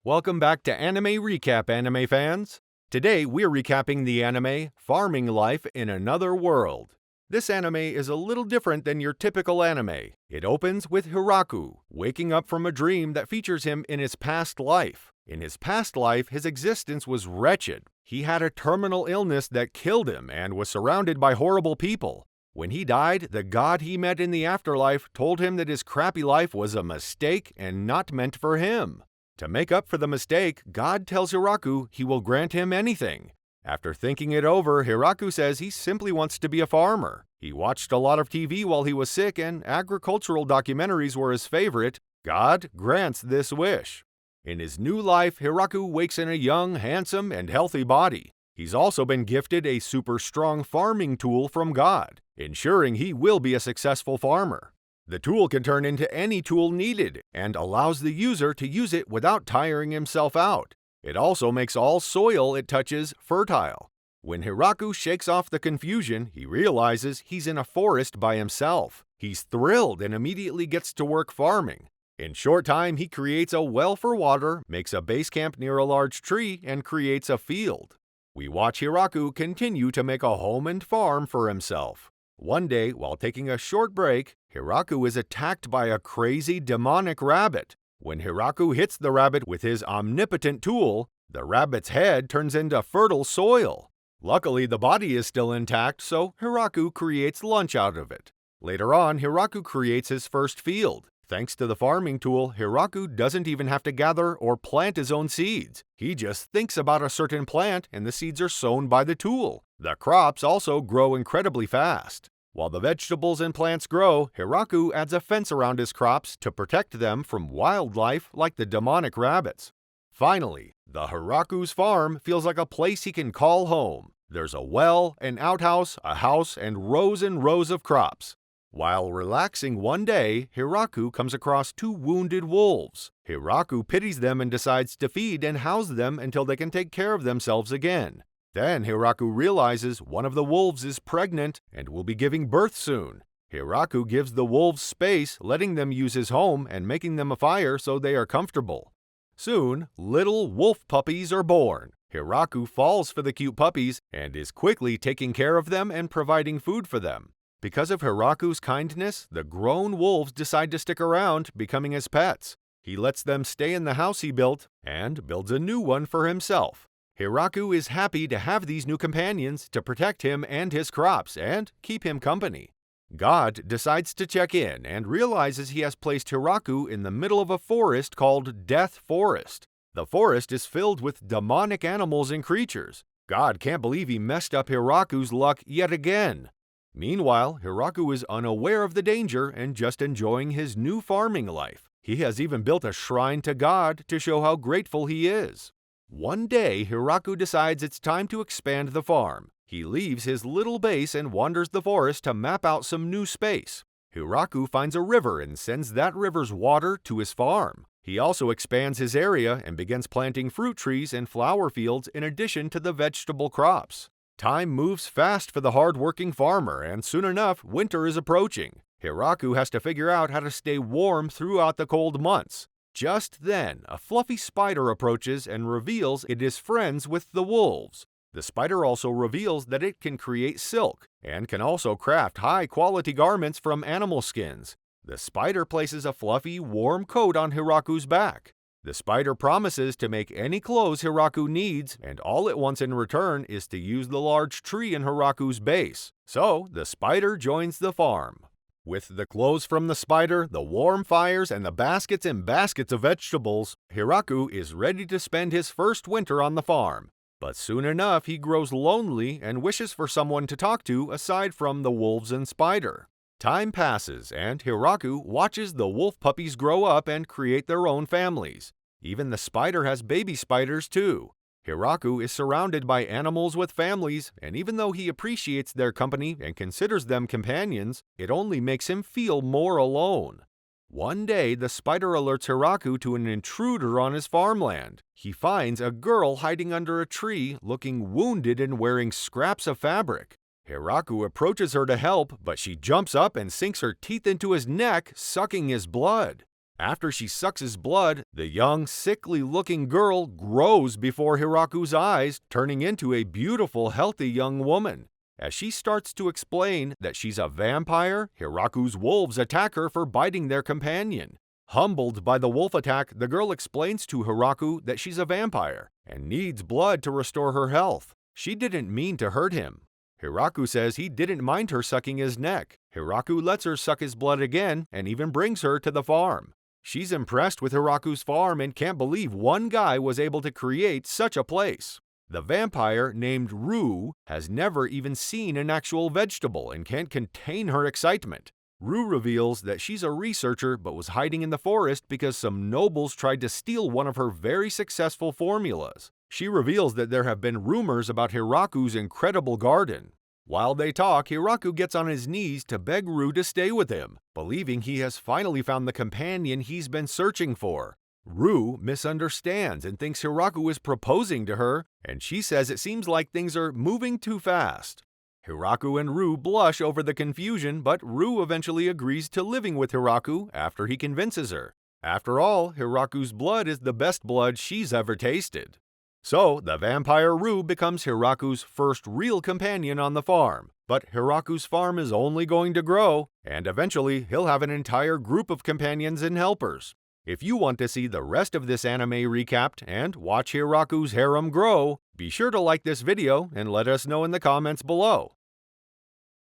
Welcome back to Anime Recap, anime fans. Today we're recapping the anime Farming Life in Another World. This anime is a little different than your typical anime. It opens with Hiraku waking up from a dream that features him in his past life. In his past life, his existence was wretched. He had a terminal illness that killed him and was surrounded by horrible people. When he died, the god he met in the afterlife told him that his crappy life was a mistake and not meant for him. To make up for the mistake, God tells Hiraku he will grant him anything. After thinking it over, Hiraku says he simply wants to be a farmer. He watched a lot of TV while he was sick and agricultural documentaries were his favorite. God grants this wish. In his new life, Hiraku wakes in a young, handsome, and healthy body. He's also been gifted a super strong farming tool from God, ensuring he will be a successful farmer. The tool can turn into any tool needed and allows the user to use it without tiring himself out. It also makes all soil it touches fertile. When Hiraku shakes off the confusion, he realizes he's in a forest by himself. He's thrilled and immediately gets to work farming. In short time, he creates a well for water, makes a base camp near a large tree, and creates a field. We watch Hiraku continue to make a home and farm for himself. One day, while taking a short break, Hiraku is attacked by a crazy demonic rabbit. When Hiraku hits the rabbit with his omnipotent tool, the rabbit's head turns into fertile soil. Luckily, the body is still intact, so Hiraku creates lunch out of it. Later on, Hiraku creates his first field. Thanks to the farming tool, Hiraku doesn't even have to gather or plant his own seeds. He just thinks about a certain plant and the seeds are sown by the tool. The crops also grow incredibly fast. While the vegetables and plants grow, Hiraku adds a fence around his crops to protect them from wildlife like the demonic rabbits. Finally, the Hiraku's farm feels like a place he can call home. There's a well, an outhouse, a house, and rows of crops. While relaxing one day, Hiraku comes across two wounded wolves. Hiraku pities them and decides to feed and house them until they can take care of themselves again. Then Hiraku realizes one of the wolves is pregnant and will be giving birth soon. Hiraku gives the wolves space, letting them use his home and making them a fire so they are comfortable. Soon, little wolf puppies are born. Hiraku falls for the cute puppies and is quickly taking care of them and providing food for them. Because of Hiraku's kindness, the grown wolves decide to stick around, becoming his pets. He lets them stay in the house he built and builds a new one for himself. Hiraku is happy to have these new companions to protect him and his crops and keep him company. God decides to check in and realizes he has placed Hiraku in the middle of a forest called Death Forest. The forest is filled with demonic animals and creatures. God can't believe he messed up Hiraku's luck yet again. Meanwhile, Hiraku is unaware of the danger and just enjoying his new farming life. He has even built a shrine to God to show how grateful he is. One day, Hiraku decides it's time to expand the farm. He leaves his little base and wanders the forest to map out some new space. Hiraku finds a river and sends that river's water to his farm. He also expands his area and begins planting fruit trees and flower fields in addition to the vegetable crops. Time moves fast for the hard-working farmer, and soon enough, winter is approaching. Hiraku has to figure out how to stay warm throughout the cold months. Just then, a fluffy spider approaches and reveals it is friends with the wolves. The spider also reveals that it can create silk and can also craft high-quality garments from animal skins. The spider places a fluffy, warm coat on Hiraku's back. The spider promises to make any clothes Hiraku needs, and all it wants in return is to use the large tree in Hiraku's base. So, the spider joins the farm. With the clothes from the spider, the warm fires, and the baskets and baskets of vegetables, Hiraku is ready to spend his first winter on the farm. But soon enough, he grows lonely and wishes for someone to talk to aside from the wolves and spider. Time passes, and Hiraku watches the wolf puppies grow up and create their own families. Even the spider has baby spiders too. Hiraku is surrounded by animals with families, and even though he appreciates their company and considers them companions, it only makes him feel more alone. One day, the spider alerts Hiraku to an intruder on his farmland. He finds a girl hiding under a tree, looking wounded and wearing scraps of fabric. Hiraku approaches her to help, but she jumps up and sinks her teeth into his neck, sucking his blood. After she sucks his blood, the young, sickly-looking girl grows before Hiraku's eyes, turning into a beautiful, healthy young woman. As she starts to explain that she's a vampire, Hiraku's wolves attack her for biting their companion. Humbled by the wolf attack, the girl explains to Hiraku that she's a vampire and needs blood to restore her health. She didn't mean to hurt him. Hiraku says he didn't mind her sucking his neck. Hiraku lets her suck his blood again and even brings her to the farm. She's impressed with Hiraku's farm and can't believe one guy was able to create such a place. The vampire, named Rue, has never even seen an actual vegetable and can't contain her excitement. Rue reveals that she's a researcher but was hiding in the forest because some nobles tried to steal one of her very successful formulas. She reveals that there have been rumors about Hiraku's incredible garden. While they talk, Hiraku gets on his knees to beg Rue to stay with him, believing he has finally found the companion he's been searching for. Rue misunderstands and thinks Hiraku is proposing to her, and she says it seems like things are moving too fast. Hiraku and Rue blush over the confusion, but Rue eventually agrees to living with Hiraku after he convinces her. After all, Hiraku's blood is the best blood she's ever tasted. So, the vampire Rue becomes Hiraku's first real companion on the farm. But Hiraku's farm is only going to grow, and eventually he'll have an entire group of companions and helpers. If you want to see the rest of this anime recapped and watch Hiraku's harem grow, be sure to like this video and let us know in the comments below.